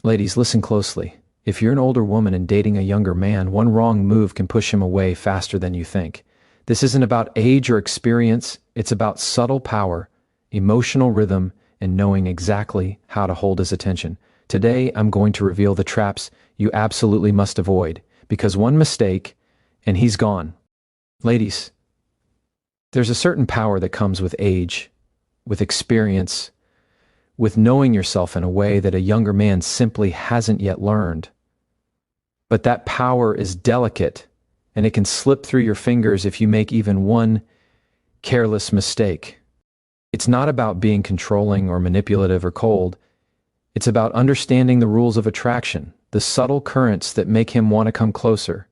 Ladies, listen closely. If you're an older woman and dating a younger man, one wrong move can push him away faster than you think. This isn't about age or experience, it's about subtle power, emotional rhythm, and knowing exactly how to hold his attention. Today, I'm going to reveal the traps you absolutely must avoid, because one mistake, and he's gone. Ladies, there's a certain power that comes with age, with experience, with knowing yourself in a way that a younger man simply hasn't yet learned. But that power is delicate, and it can slip through your fingers if you make even one careless mistake. It's not about being controlling or manipulative or cold. It's about understanding the rules of attraction, the subtle currents that make him want to come closer,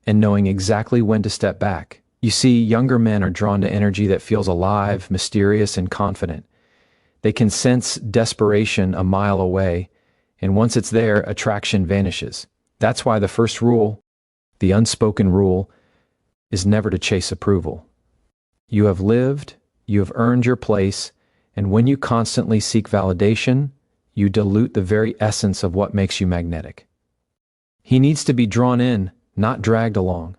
and knowing exactly when to step back. You see, younger men are drawn to energy that feels alive, mysterious, and confident. They can sense desperation a mile away, and once it's there, attraction vanishes. That's why the first rule, the unspoken rule, is never to chase approval. You have lived, you have earned your place, and when you constantly seek validation, you dilute the very essence of what makes you magnetic. He needs to be drawn in, not dragged along.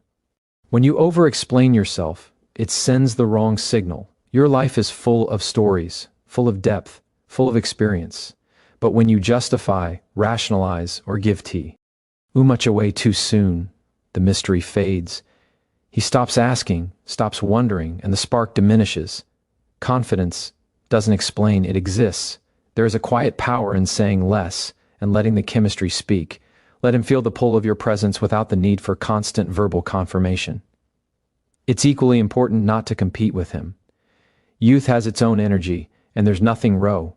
When you over-explain yourself, it sends the wrong signal. Your life is full of stories, full of depth, full of experience. But when you justify, rationalize, or give tea, much away too soon, the mystery fades. He stops asking, stops wondering, and the spark diminishes. Confidence doesn't explain, it exists. There is a quiet power in saying less and letting the chemistry speak. Let him feel the pull of your presence without the need for constant verbal confirmation. It's equally important not to compete with him. Youth has its own energy, and there's nothing wrong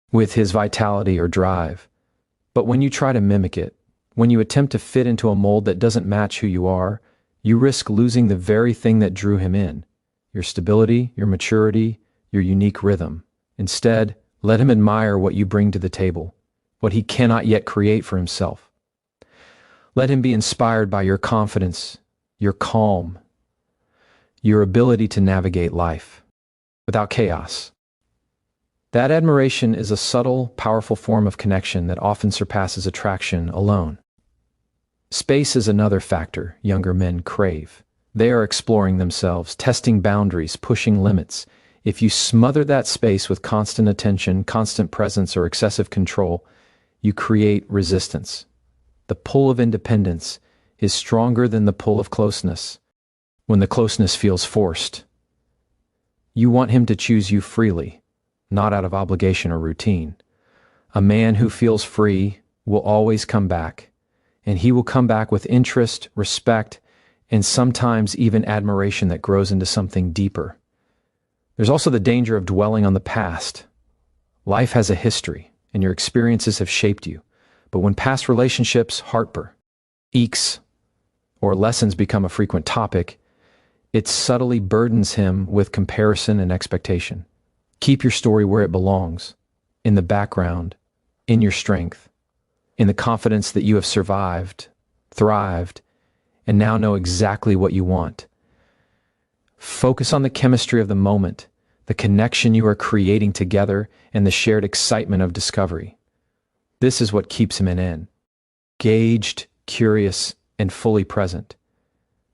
with his vitality or drive. But when you try to mimic it, when you attempt to fit into a mold that doesn't match who you are, you risk losing the very thing that drew him in: your stability, your maturity, your unique rhythm. Instead, let him admire what you bring to the table, what he cannot yet create for himself. Let him be inspired by your confidence, your calm, your ability to navigate life without chaos. That admiration is a subtle, powerful form of connection that often surpasses attraction alone. Space is another factor younger men crave. They are exploring themselves, testing boundaries, pushing limits. If you smother that space with constant attention, constant presence, or excessive control, you create resistance. The pull of independence is stronger than the pull of closeness. When the closeness feels forced, you want him to choose you freely, not out of obligation or routine. A man who feels free will always come back, and he will come back with interest, respect, and sometimes even admiration that grows into something deeper. There's also the danger of dwelling on the past. Life has a history, and your experiences have shaped you. But when past relationships, aches, or lessons become a frequent topic, it subtly burdens him with comparison and expectation. Keep your story where it belongs, in the background, in your strength, in the confidence that you have survived, thrived, and now know exactly what you want. Focus on the chemistry of the moment, the connection you are creating together, and the shared excitement of discovery. This is what keeps him in, engaged, curious, and fully present.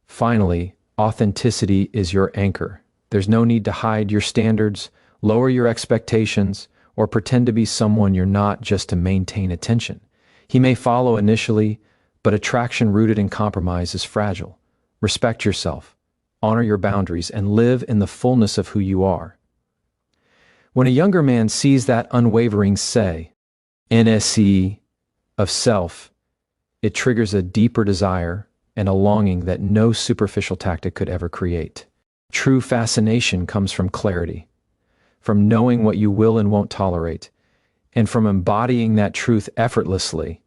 Finally, authenticity is your anchor. There's no need to hide your standards, lower your expectations, or pretend to be someone you're not just to maintain attention. He may follow initially, but attraction rooted in compromise is fragile. Respect yourself, honor your boundaries, and live in the fullness of who you are. When a younger man sees that unwavering NSE of self, it triggers a deeper desire and a longing that no superficial tactic could ever create. True fascination comes from clarity, from knowing what you will and won't tolerate, and from embodying that truth effortlessly.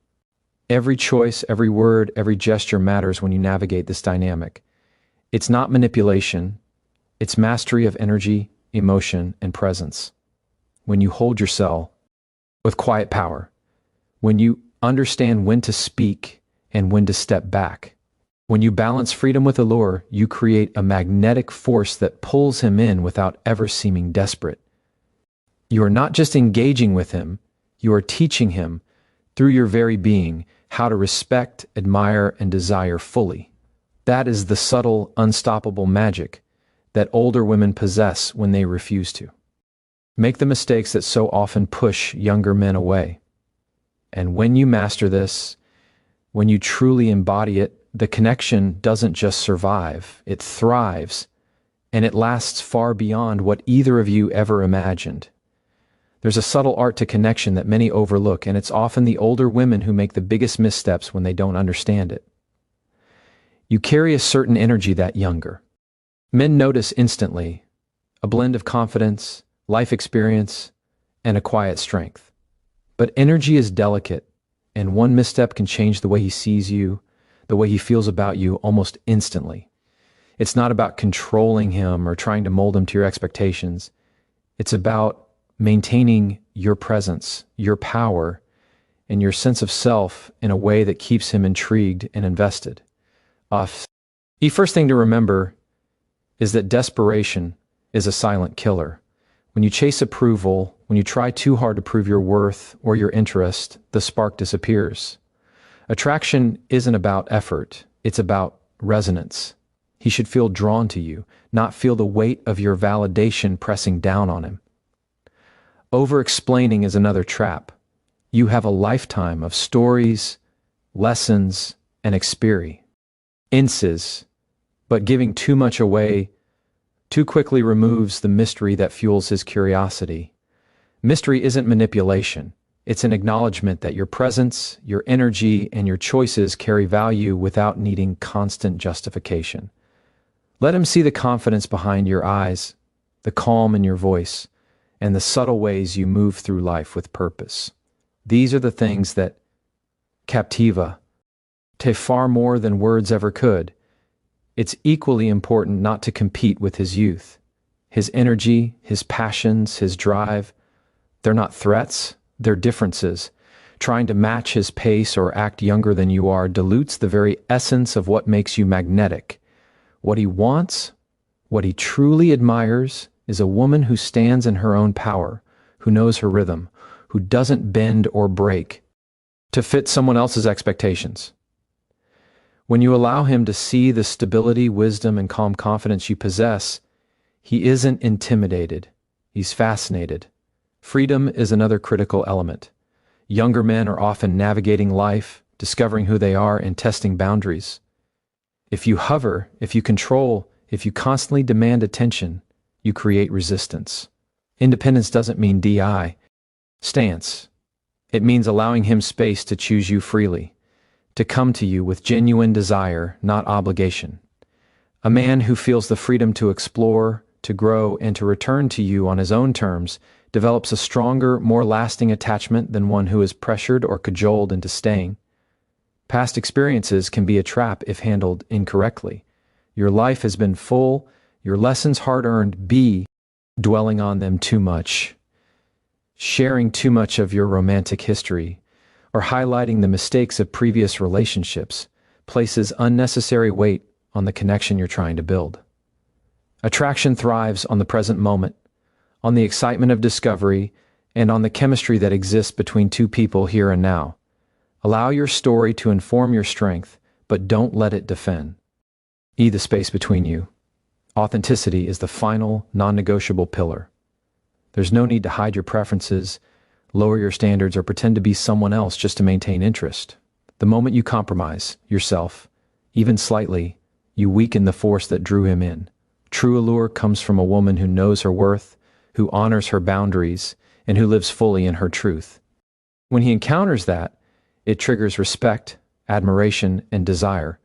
Every choice, every word, every gesture matters when you navigate this dynamic. It's not manipulation, it's mastery of energy, emotion, and presence. When you hold yourself with quiet power, when you understand when to speak and when to step back, when you balance freedom with allure, you create a magnetic force that pulls him in without ever seeming desperate. You are not just engaging with him, you are teaching him through your very being, how to respect, admire, and desire fully. That is the subtle, unstoppable magic that older women possess when they refuse to. Make the mistakes that so often push younger men away. And when you master this, when you truly embody it, the connection doesn't just survive, it thrives, and it lasts far beyond what either of you ever imagined. There's a subtle art to connection that many overlook, and it's often the older women who make the biggest missteps when they don't understand it. You carry a certain energy that younger men notice instantly, a blend of confidence, life experience, and a quiet strength. But energy is delicate, and one misstep can change the way he sees you, the way he feels about you almost instantly. It's not about controlling him or trying to mold him to your expectations. It's about maintaining your presence, your power, and your sense of self in a way that keeps him intrigued and invested. The first thing to remember is that desperation is a silent killer. When you chase approval, when you try too hard to prove your worth or your interest, the spark disappears. Attraction isn't about effort, it's about resonance. He should feel drawn to you, not feel the weight of your validation pressing down on him. Over-explaining is another trap. You have a lifetime of stories, lessons, and experiences, but giving too much away too quickly removes the mystery that fuels his curiosity. Mystery isn't manipulation. It's an acknowledgement that your presence, your energy, and your choices carry value without needing constant justification. Let him see the confidence behind your eyes, the calm in your voice, and the subtle ways you move through life with purpose. These are the things that captiva te far more than words ever could. It's equally important not to compete with his youth. His energy, his passions, his drive, they're not threats, they're differences. Trying to match his pace or act younger than you are dilutes the very essence of what makes you magnetic. What he wants, what he truly admires, is a woman who stands in her own power, who knows her rhythm, who doesn't bend or break to fit someone else's expectations. When you allow him to see the stability, wisdom, and calm confidence you possess, he isn't intimidated, he's fascinated. Freedom is another critical element. Younger men are often navigating life, discovering who they are, and testing boundaries. If you hover, if you control, if you constantly demand attention, you create resistance. Independence doesn't mean stance. It means allowing him space to choose you freely, to come to you with genuine desire, not obligation. A man who feels the freedom to explore, to grow, and to return to you on his own terms develops a stronger, more lasting attachment than one who is pressured or cajoled into staying. Past experiences can be a trap if handled incorrectly. Your life has been full, your lessons hard-earned. Dwelling on them too much, sharing too much of your romantic history, or highlighting the mistakes of previous relationships places unnecessary weight on the connection you're trying to build. Attraction thrives on the present moment, on the excitement of discovery, and on the chemistry that exists between two people here and now. Allow your story to inform your strength, but don't let it defend the space between you. Authenticity is the final, non-negotiable pillar. There's no need to hide your preferences, lower your standards, or pretend to be someone else just to maintain interest. The moment you compromise yourself, even slightly, you weaken the force that drew him in. True allure comes from a woman who knows her worth, who honors her boundaries, and who lives fully in her truth. When he encounters that, it triggers respect, admiration, and desire,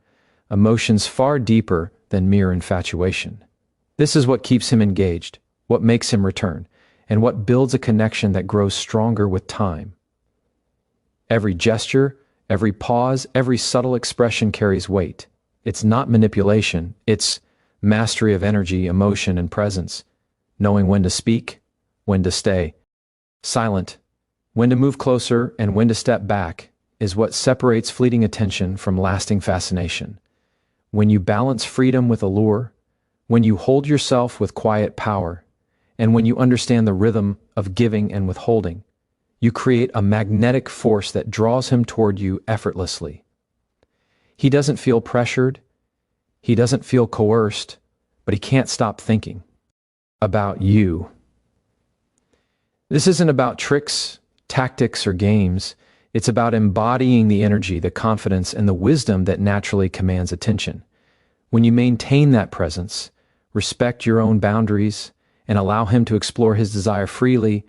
emotions far deeper than mere infatuation. This is what keeps him engaged, what makes him return, and what builds a connection that grows stronger with time. Every gesture, every pause, every subtle expression carries weight. It's not manipulation, it's mastery of energy, emotion, and presence, knowing when to speak, when to stay silent, when to move closer, and when to step back is what separates fleeting attention from lasting fascination. When you balance freedom with allure, when you hold yourself with quiet power, and when you understand the rhythm of giving and withholding, You create a magnetic force that draws him toward you effortlessly. He doesn't feel pressured, he doesn't feel coerced, but he can't stop thinking about you. This isn't about tricks, tactics, or games. It's about embodying the energy, the confidence, and the wisdom that naturally commands attention. When you maintain that presence, respect your own boundaries, and allow him to explore his desire freely,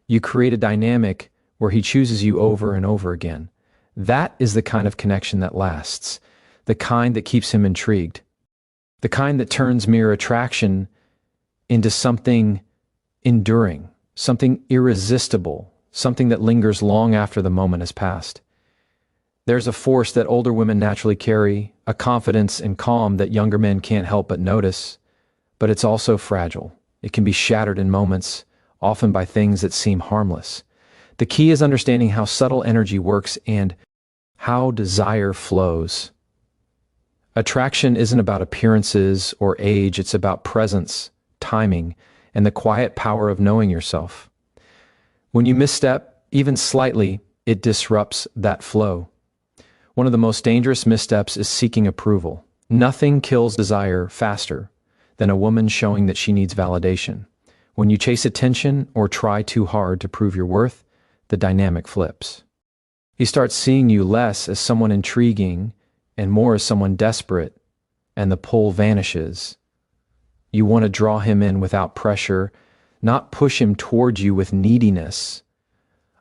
you create a dynamic where he chooses you over and over again. That is the kind of connection that lasts, the kind that keeps him intrigued, the kind that turns mere attraction into something enduring, something irresistible, something that lingers long after the moment has passed. There's a force that older women naturally carry, a confidence and calm that younger men can't help but notice, but it's also fragile. It can be shattered in moments, often by things that seem harmless. The key is understanding how subtle energy works and how desire flows. Attraction isn't about appearances or age, it's about presence, timing, and the quiet power of knowing yourself. When you misstep, even slightly, it disrupts that flow. One of the most dangerous missteps is seeking approval. Nothing kills desire faster than a woman showing that she needs validation. When you chase attention or try too hard to prove your worth, the dynamic flips. He starts seeing you less as someone intriguing and more as someone desperate, and the pull vanishes. You want to draw him in without pressure, not push him toward you with neediness.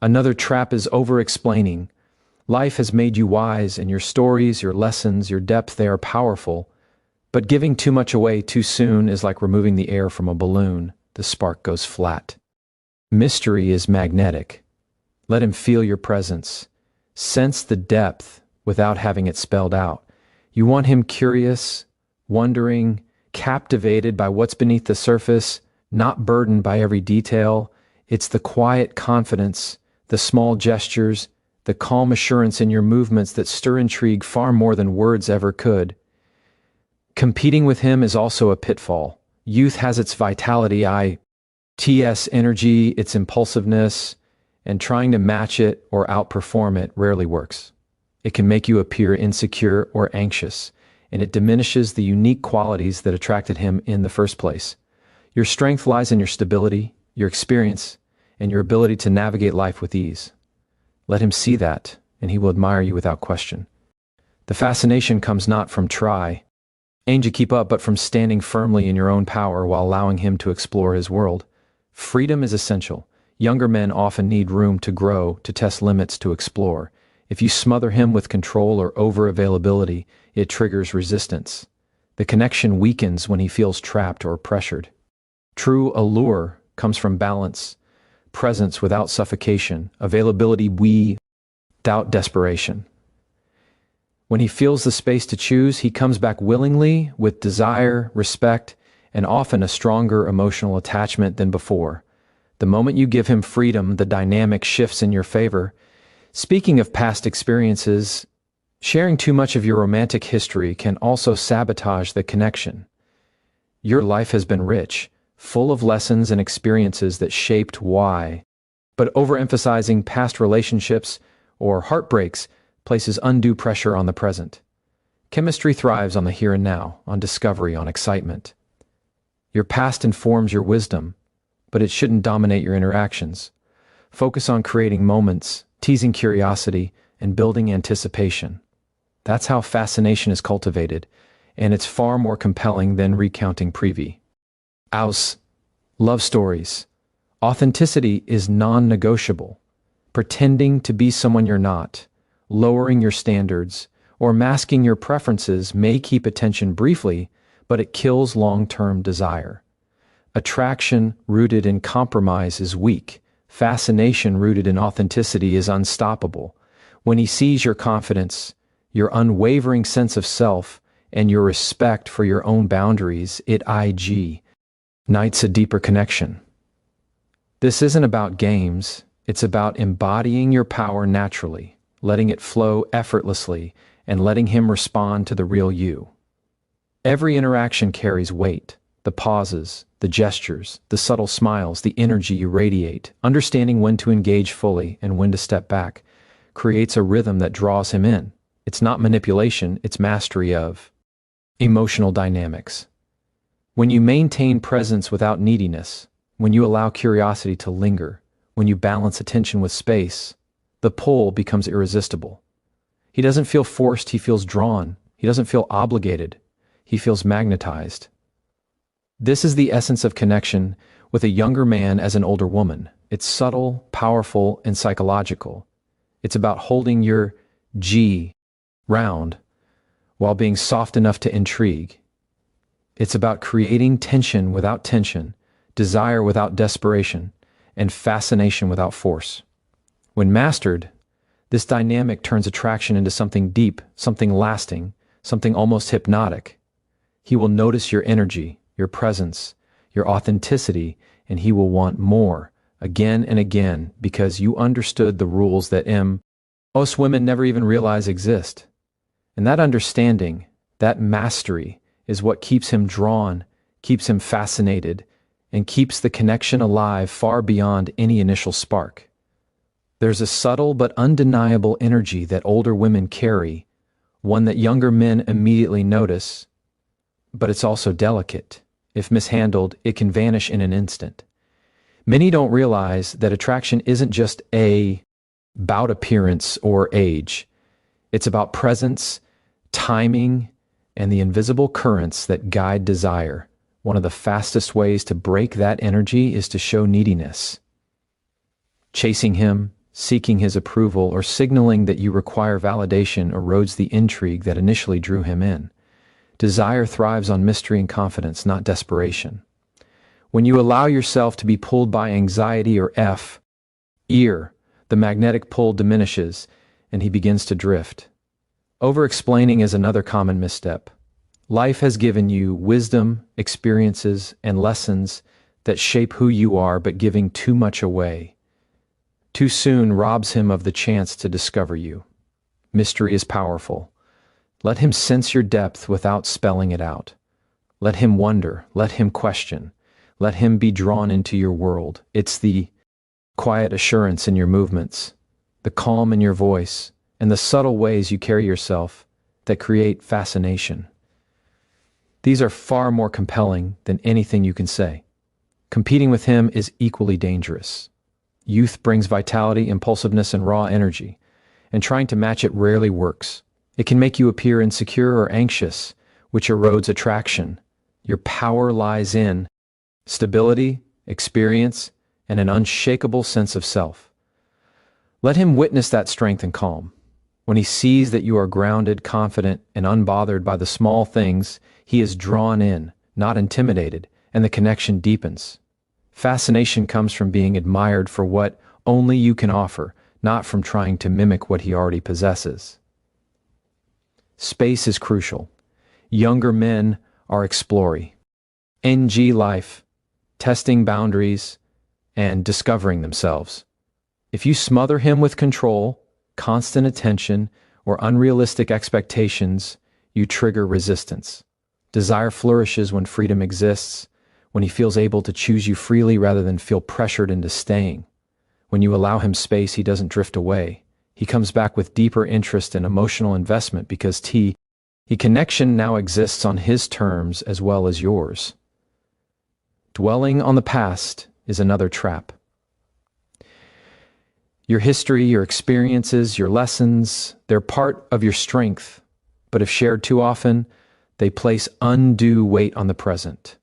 Another trap is over-explaining. Life has made you wise, and your stories, your lessons, your depth, they are powerful. But giving too much away too soon is like removing the air from a balloon. The spark goes flat. Mystery is magnetic. Let him feel your presence. Sense the depth without having it spelled out. You want him curious, wondering, captivated by what's beneath the surface, not burdened by every detail. It's the quiet confidence, the small gestures, the calm assurance in your movements that stir intrigue far more than words ever could. Competing with him is also a pitfall. Youth has its vitality, its energy, its impulsiveness, and trying to match it or outperform it rarely works. It can make you appear insecure or anxious, and it diminishes the unique qualities that attracted him in the first place. Your strength lies in your stability, your experience, and your ability to navigate life with ease. Let him see that, and he will admire you without question. The fascination comes not from aim to keep up, but from standing firmly in your own power while allowing him to explore his world. Freedom is essential. Younger men often need room to grow, to test limits, to explore. If you smother him with control or over-availability, it triggers resistance. The connection weakens when he feels trapped or pressured. True allure comes from balance, presence without suffocation, availability without desperation. When he feels the space to choose, he comes back willingly with desire, respect, and often a stronger emotional attachment than before. The moment you give him freedom, the dynamic shifts in your favor. Speaking of past experiences, sharing too much of your romantic history can also sabotage the connection. Your life has been rich, full of lessons and experiences that shaped why, but overemphasizing past relationships or heartbreaks places undue pressure on the present. Chemistry thrives on the here and now, on discovery, on excitement. Your past informs your wisdom, but it shouldn't dominate your interactions. Focus on creating moments, teasing curiosity, and building anticipation. That's how fascination is cultivated, and it's far more compelling than recounting love stories. Authenticity is non-negotiable. Pretending to be someone you're not, lowering your standards, or masking your preferences may keep attention briefly, but it kills long-term desire. Attraction rooted in compromise is weak. Fascination rooted in authenticity is unstoppable. When he sees your confidence, your unwavering sense of self, and your respect for your own boundaries, it ignites a deeper connection. This isn't about games, it's about embodying your power naturally, letting it flow effortlessly, and letting him respond to the real you. Every interaction carries weight. The pauses, the gestures, the subtle smiles, the energy you radiate, understanding when to engage fully and when to step back, creates a rhythm that draws him in. It's not manipulation, it's mastery of emotional dynamics. When you maintain presence without neediness, when you allow curiosity to linger, when you balance attention with space, the pull becomes irresistible. He doesn't feel forced, he feels drawn. He doesn't feel obligated, he feels magnetized. This is the essence of connection with a younger man as an older woman. It's subtle, powerful, and psychological. It's about holding your G round while being soft enough to intrigue. It's about creating tension without tension, desire without desperation, and fascination without force. When mastered, this dynamic turns attraction into something deep, something lasting, something almost hypnotic. He will notice your energy, your presence, your authenticity, and he will want more, again and again, because you understood the rules that most women never even realize exist. And that understanding, that mastery, is what keeps him drawn, keeps him fascinated, and keeps the connection alive far beyond any initial spark. There's a subtle but undeniable energy that older women carry, one that younger men immediately notice, but it's also delicate. If mishandled, it can vanish in an instant. Many don't realize that attraction isn't just about appearance or age. It's about presence, timing, and the invisible currents that guide desire. One of the fastest ways to break that energy is to show neediness. Chasing him, seeking his approval, or signaling that you require validation erodes the intrigue that initially drew him in. Desire thrives on mystery and confidence, not desperation. When you allow yourself to be pulled by anxiety or ifyou'r, the magnetic pull diminishes and he begins to drift. Over-explaining is another common misstep. Life has given you wisdom, experiences, and lessons that shape who you are, but giving too much away too soon robs him of the chance to discover you. Mystery is powerful. Let him sense your depth without spelling it out. Let him wonder, let him question, let him be drawn into your world. It's the quiet assurance in your movements, the calm in your voice, and the subtle ways you carry yourself that create fascination. These are far more compelling than anything you can say. Competing with him is equally dangerous. Youth brings vitality, impulsiveness, and raw energy, and trying to match it rarely works. It can make you appear insecure or anxious, which erodes attraction. Your power lies in stability, experience, and an unshakable sense of self. Let him witness that strength and calm. When he sees that you are grounded, confident, and unbothered by the small things, he is drawn in, not intimidated, and the connection deepens. Fascination comes from being admired for what only you can offer, not from trying to mimic what he already possesses. Space is crucial. Younger men are exploring life, testing boundaries, and discovering themselves. If you smother him with control, constant attention, or unrealistic expectations, you trigger resistance. Desire flourishes when freedom exists, when he feels able to choose you freely rather than feel pressured into staying. When you allow him space, he doesn't drift away. He comes back with deeper interest and emotional investment because the connection now exists on his terms as well as yours. Dwelling on the past is another trap. Your history, your experiences, your lessons, they're part of your strength, but if shared too often, they place undue weight on the present.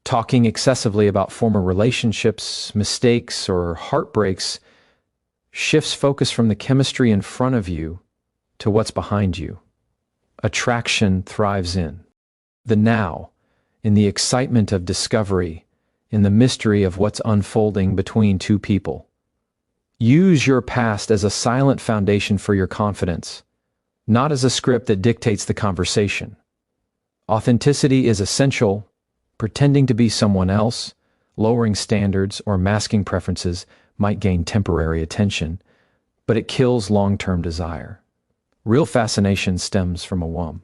Talking excessively about former relationships, mistakes, or heartbreaks shifts focus from the chemistry in front of you to what's behind you. Attraction thrives in the now, in the excitement of discovery, in the mystery of what's unfolding between two people. Use your past as a silent foundation for your confidence, not as a script that dictates the conversation. Authenticity is essential. Pretending to be someone else, lowering standards, or masking preferences might gain temporary attention, but it kills long-term desire. Real fascination stems from a woman,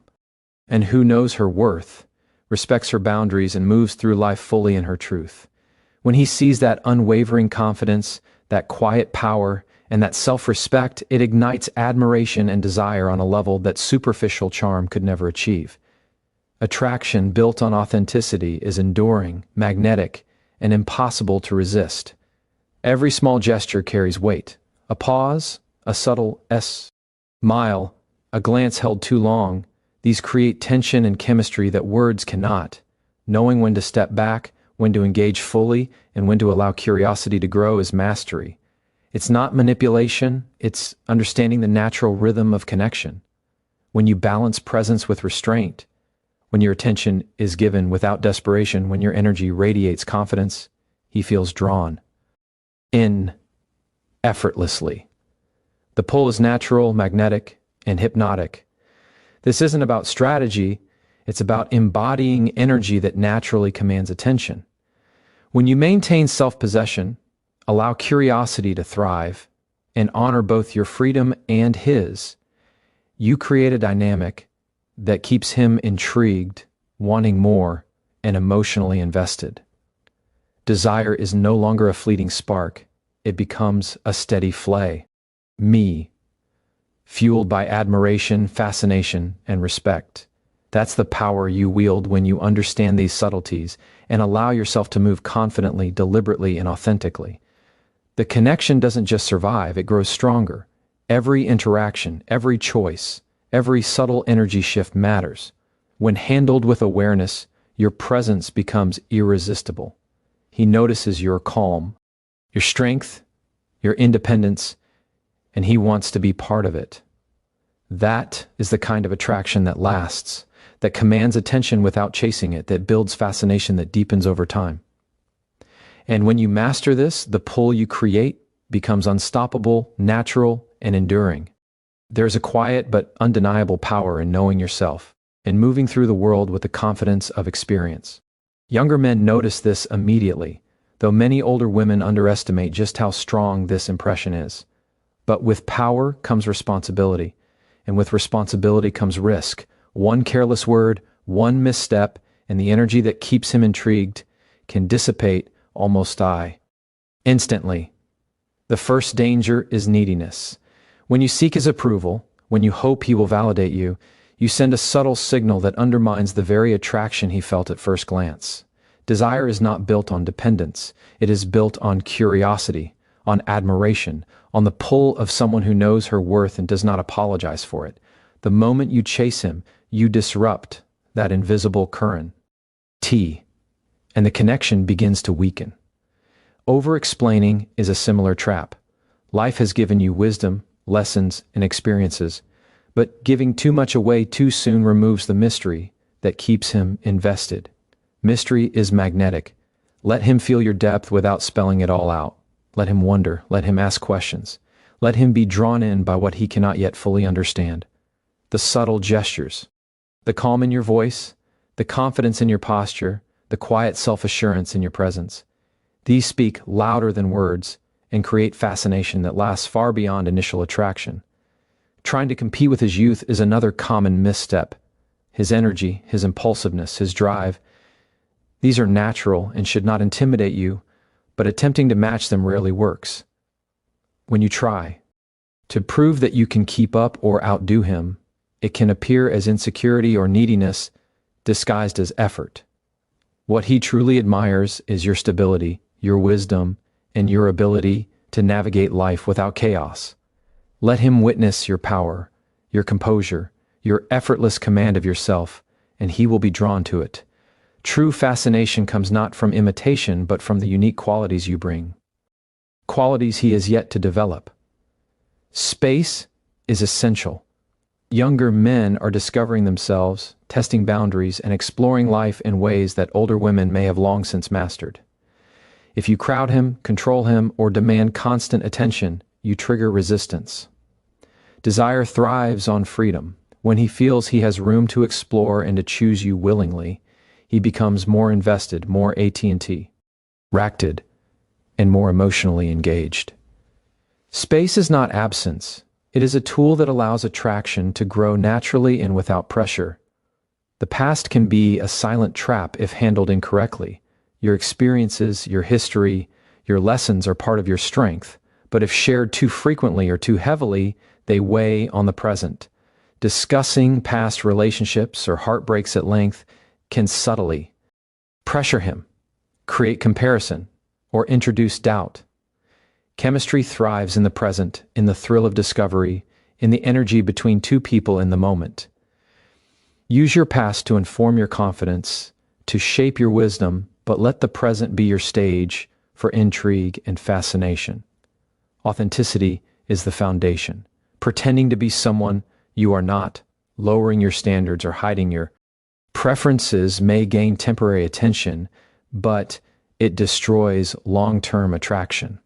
and who knows her worth, respects her boundaries, and moves through life fully in her truth. When he sees that unwavering confidence, that quiet power, and that self-respect, it ignites admiration and desire on a level that superficial charm could never achieve. Attraction built on authenticity is enduring, magnetic, and impossible to resist. Every small gesture carries weight. A pause, a subtle smile, a glance held too long, these create tension and chemistry that words cannot. Knowing when to step back, when to engage fully, and when to allow curiosity to grow is mastery. It's not manipulation, it's understanding the natural rhythm of connection. When you balance presence with restraint, when your attention is given without desperation, when your energy radiates confidence, he feels drawn in effortlessly. The pull is natural, magnetic, and hypnotic. This isn't about strategy, it's about embodying energy that naturally commands attention. When you maintain self-possession, allow curiosity to thrive, and honor both your freedom and his, you create a dynamic that keeps him intrigued, wanting more, and emotionally invested. Desire is no longer a fleeting spark, it becomes a steady flame. Fueled by admiration, fascination, and respect. That's the power you wield when you understand these subtleties and allow yourself to move confidently, deliberately, and authentically. The connection doesn't just survive, it grows stronger. Every interaction, every choice, every subtle energy shift matters. When handled with awareness, your presence becomes irresistible. He notices your calm, your strength, your independence, and he wants to be part of it. That is the kind of attraction that lasts, that commands attention without chasing it, that builds fascination that deepens over time. And when you master this, the pull you create becomes unstoppable, natural, and enduring. There's a quiet but undeniable power in knowing yourself and moving through the world with the confidence of experience. Younger men notice this immediately, though many older women underestimate just how strong this impression is. But with power comes responsibility, and with responsibility comes risk. One careless word, one misstep, and the energy that keeps him intrigued can dissipate, almost die. Instantly. The first danger is neediness. When you seek his approval, when you hope he will validate you, you send a subtle signal that undermines the very attraction he felt at first glance. Desire is not built on dependence. It is built on curiosity, on admiration, on the pull of someone who knows her worth and does not apologize for it. The moment you chase him, you disrupt that invisible current. And the connection begins to weaken. Over-explaining is a similar trap. Life has given you wisdom, lessons, and experiences, but giving too much away too soon removes the mystery that keeps him invested. Mystery is magnetic. Let him feel your depth without spelling it all out. Let him wonder, let him ask questions. Let him be drawn in by what he cannot yet fully understand. The subtle gestures, the calm in your voice, the confidence in your posture, the quiet self-assurance in your presence. These speak louder than words and create fascination that lasts far beyond initial attraction. Trying to compete with his youth is another common misstep. His energy, his impulsiveness, his drive, these are natural and should not intimidate you, but attempting to match them rarely works. When you try to prove that you can keep up or outdo him, it can appear as insecurity or neediness disguised as effort. What he truly admires is your stability, your wisdom, and your ability to navigate life without chaos. Let him witness your power, your composure, your effortless command of yourself, and he will be drawn to it. True fascination comes not from imitation, but from the unique qualities you bring. Qualities he has yet to develop. Space is essential. Younger men are discovering themselves, testing boundaries, and exploring life in ways that older women may have long since mastered. If you crowd him, control him, or demand constant attention, you trigger resistance. Desire thrives on freedom. When he feels he has room to explore and to choose you willingly, he becomes more invested, more AT&T, racted, and more emotionally engaged. Space is not absence. It is a tool that allows attraction to grow naturally and without pressure. The past can be a silent trap if handled incorrectly. Your experiences, your history, your lessons are part of your strength, but if shared too frequently or too heavily, they weigh on the present. Discussing past relationships or heartbreaks at length can subtly pressure him, create comparison, or introduce doubt. Chemistry thrives in the present, in the thrill of discovery, in the energy between two people in the moment. Use your past to inform your confidence, to shape your wisdom, but let the present be your stage for intrigue and fascination. Authenticity is the foundation. Pretending to be someone you are not, lowering your standards or hiding your preferences may gain temporary attention, but it destroys long-term attraction.